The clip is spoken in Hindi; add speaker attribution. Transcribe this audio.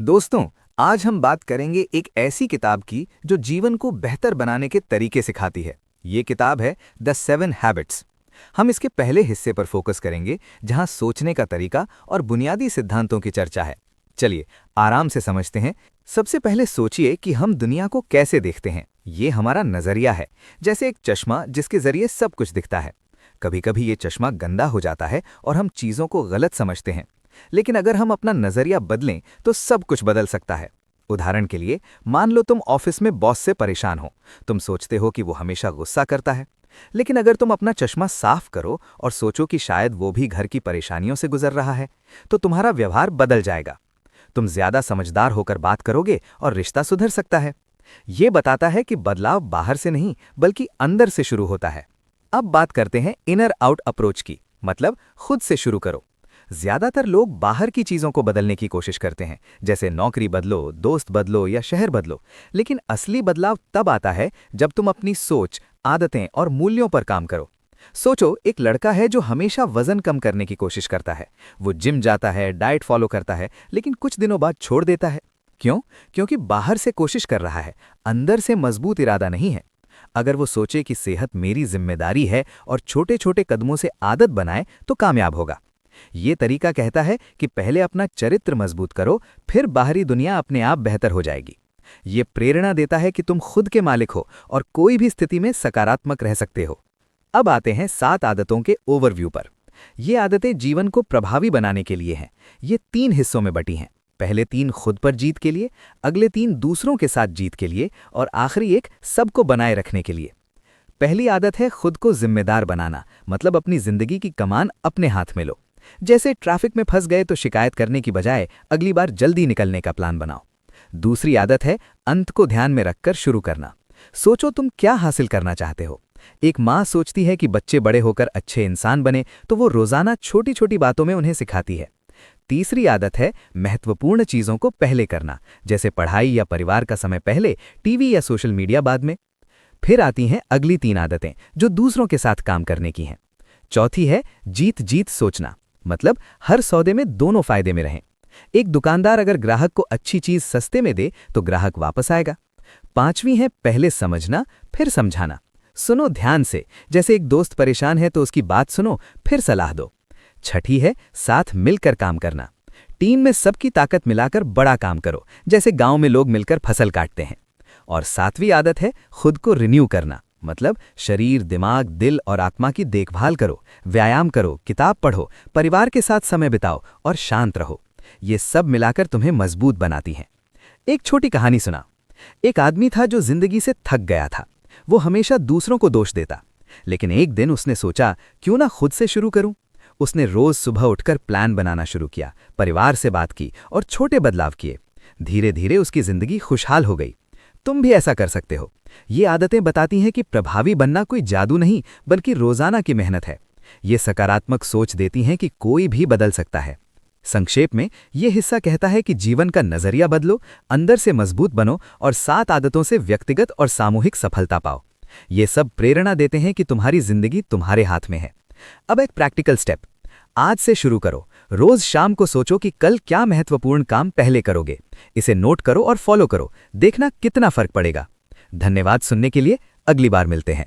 Speaker 1: दोस्तों, आज हम बात करेंगे एक ऐसी किताब की जो जीवन को बेहतर बनाने के तरीके सिखाती है। ये किताब है द 7 हैबिट्स। हम इसके पहले हिस्से पर फोकस करेंगे जहां सोचने का तरीका और बुनियादी सिद्धांतों की चर्चा है। चलिए आराम से समझते हैं। सबसे पहले सोचिए कि हम दुनिया को कैसे देखते हैं। ये हमारा नजरिया है, जैसे एक चश्मा जिसके जरिए सब कुछ दिखता है। कभी कभी ये चश्मा गंदा हो जाता है और हम चीजों को गलत समझते हैं, लेकिन अगर हम अपना नजरिया बदलें तो सब कुछ बदल सकता है। उदाहरण के लिए, मान लो तुम ऑफिस में बॉस से परेशान हो। तुम सोचते हो कि वो हमेशा गुस्सा करता है, लेकिन अगर तुम अपना चश्मा साफ करो और सोचो कि शायद वो भी घर की परेशानियों से गुजर रहा है, तो तुम्हारा व्यवहार बदल जाएगा। तुम ज्यादा समझदार होकर बात करोगे और रिश्ता सुधर सकता है। ये बताता है कि बदलाव बाहर से नहीं बल्कि अंदर से शुरू होता है। अब बात करते हैं इनर आउट अप्रोच की, मतलब खुद से शुरू करो। ज्यादातर लोग बाहर की चीजों को बदलने की कोशिश करते हैं, जैसे नौकरी बदलो, दोस्त बदलो या शहर बदलो। लेकिन असली बदलाव तब आता है जब तुम अपनी सोच, आदतें और मूल्यों पर काम करो। सोचो, एक लड़का है जो हमेशा वजन कम करने की कोशिश करता है। वो जिम जाता है, डाइट फॉलो करता है, लेकिन कुछ दिनों बाद छोड़ देता है। क्यों? क्योंकि बाहर से कोशिश कर रहा है, अंदर से मजबूत इरादा नहीं है। अगर वो सोचे कि सेहत मेरी जिम्मेदारी है और छोटे छोटे कदमों से आदत बनाए, तो कामयाब होगा। ये तरीका कहता है कि पहले अपना चरित्र मजबूत करो, फिर बाहरी दुनिया अपने आप बेहतर हो जाएगी। ये प्रेरणा देता है कि तुम खुद के मालिक हो और कोई भी स्थिति में सकारात्मक रह सकते हो। अब आते हैं 7 आदतों के ओवरव्यू पर। ये आदतें जीवन को प्रभावी बनाने के लिए हैं। ये 3 हिस्सों में बटी हैं। पहले 3 खुद पर जीत के लिए, अगले 3 दूसरों के साथ जीत के लिए और आखिरी एक सबको बनाए रखने के लिए। पहली आदत है खुद को जिम्मेदार बनाना, मतलब अपनी जिंदगी की कमान अपने हाथ में लो। जैसे ट्रैफिक में फंस गए तो शिकायत करने की बजाय अगली बार जल्दी निकलने का प्लान बनाओ। दूसरी आदत है अंत को ध्यान में रखकर शुरू करना। सोचो तुम क्या हासिल करना चाहते हो। एक माँ सोचती है कि बच्चे बड़े होकर अच्छे इंसान बने, तो वो रोजाना छोटी छोटी बातों में उन्हें सिखाती है। तीसरी आदत है महत्वपूर्ण चीजों को पहले करना, जैसे पढ़ाई या परिवार का समय पहले, टीवी या सोशल मीडिया बाद में। फिर आती हैं अगली 3 आदतें जो दूसरों के साथ काम करने की हैं। चौथी है जीत जीत सोचना, मतलब हर सौदे में दोनों फायदे में रहें। एक दुकानदार अगर ग्राहक को अच्छी चीज सस्ते में दे तो ग्राहक वापस आएगा। पांचवी है पहले समझना फिर समझाना। सुनो ध्यान से, जैसे एक दोस्त परेशान है तो उसकी बात सुनो फिर सलाह दो। छठी है साथ मिलकर काम करना। टीम में सबकी ताकत मिलाकर बड़ा काम करो, जैसे गांव में लोग मिलकर फसल काटते हैं। और 7वीं आदत है खुद को रिन्यू करना, मतलब शरीर, दिमाग, दिल और आत्मा की देखभाल करो। व्यायाम करो, किताब पढ़ो, परिवार के साथ समय बिताओ और शांत रहो। ये सब मिलाकर तुम्हें मजबूत बनाती हैं। एक छोटी कहानी सुना। एक आदमी था जो जिंदगी से थक गया था। वो हमेशा दूसरों को दोष देता, लेकिन एक दिन उसने सोचा क्यों ना खुद से शुरू करूं। उसने रोज सुबह उठकर प्लान बनाना शुरू किया, परिवार से बात की और छोटे बदलाव किए। धीरे धीरे उसकी जिंदगी खुशहाल हो गई। तुम भी ऐसा कर सकते हो। ये आदतें बताती हैं कि प्रभावी बनना कोई जादू नहीं बल्कि रोजाना की मेहनत है। ये सकारात्मक सोच देती हैं कि कोई भी बदल सकता है। संक्षेप में ये हिस्सा कहता है कि जीवन का नजरिया बदलो, अंदर से मजबूत बनो और 7 आदतों से व्यक्तिगत और सामूहिक सफलता पाओ। ये सब प्रेरणा देते हैं कि तुम्हारी जिंदगी तुम्हारे हाथ में है। अब एक प्रैक्टिकल स्टेप, आज से शुरू करो। रोज शाम को सोचो कि कल क्या महत्वपूर्ण काम पहले करोगे। इसे नोट करो और फॉलो करो, देखना कितना फर्क पड़ेगा। धन्यवाद सुनने के लिए, अगली बार मिलते हैं।